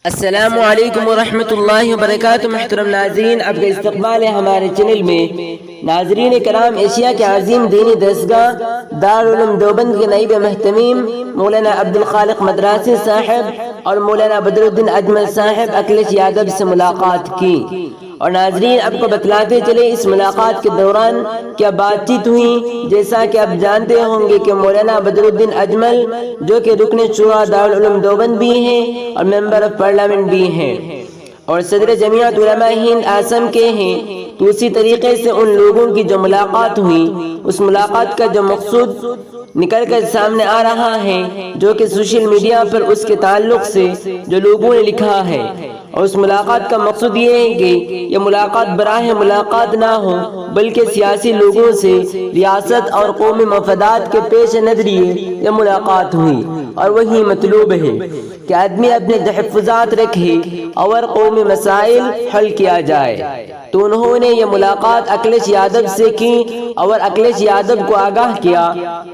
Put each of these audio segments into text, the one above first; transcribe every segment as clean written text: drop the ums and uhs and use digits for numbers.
السلام علیکم ورحمۃ اللہ وبرکاتہ۔ محترم ناظرین، آپ کا استقبال ہے ہمارے چینل میں۔ ناظرین کرام، ایشیا کے عظیم دینی دستگاہ دارالعلوم دیوبند کے نائب محتمیم مولانا عبدالخالق مدراسی صاحب اور مولانا بدرالدین اجمل صاحب اکھلیش یادو سے ملاقات کی، اور ناظرین آپ کو بتلاتے چلے اس ملاقات کے دوران کیا بات چیت ہوئی۔ جیسا کہ آپ جانتے ہوں گے کہ مولانا بدرالدین اجمل جو کہ رکن شورا دارالعلوم دیوبند بھی ہیں اور ممبر آف پارلیمنٹ بھی ہیں اور صدر جمعیت علماء ہند آسم کے ہیں، تو اسی طریقے سے ان لوگوں کی جو ملاقات ہوئی، اس ملاقات کا جو مقصود نکل کر سامنے آ رہا ہے، جو کہ سوشل میڈیا پر اس کے تعلق سے جو لوگوں نے لکھا ہے، اور اس ملاقات کا مقصد یہ ہے کہ یہ ملاقات براہ ملاقات نہ ہو، بلکہ سیاسی لوگوں سے ریاست اور قومی مفادات کے پیش نظریے یہ ملاقات ہوئی، اور وہی مطلوب ہے کہ آدمی اپنے تحفظات رکھے اور قومی مسائل حل کیا جائے۔ تو انہوں نے یہ ملاقات اکھلیش یادو سے کی اور اکھلیش یادو کو آگاہ کیا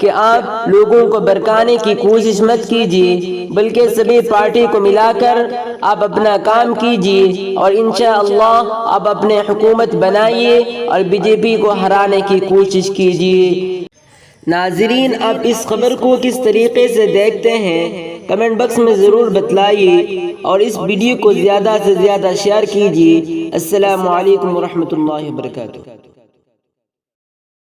کہ آپ لوگوں کو برکانے کی کوشش مت کیجیے، بلکہ سبھی پارٹی کو ملا کر آپ اپنا کام کیجیے، اور انشاءاللہ آپ اپنے حکومت بنائیے اور بی جے پی کو ہرانے کی کوشش کیجیے۔ ناظرین، آپ اس خبر کو کس طریقے سے دیکھتے ہیں کمنٹ باکس میں ضرور بتلائیے، اور اس ویڈیو کو زیادہ سے زیادہ شیئر کیجیے۔ السلام علیکم ورحمۃ اللہ وبرکاتہ۔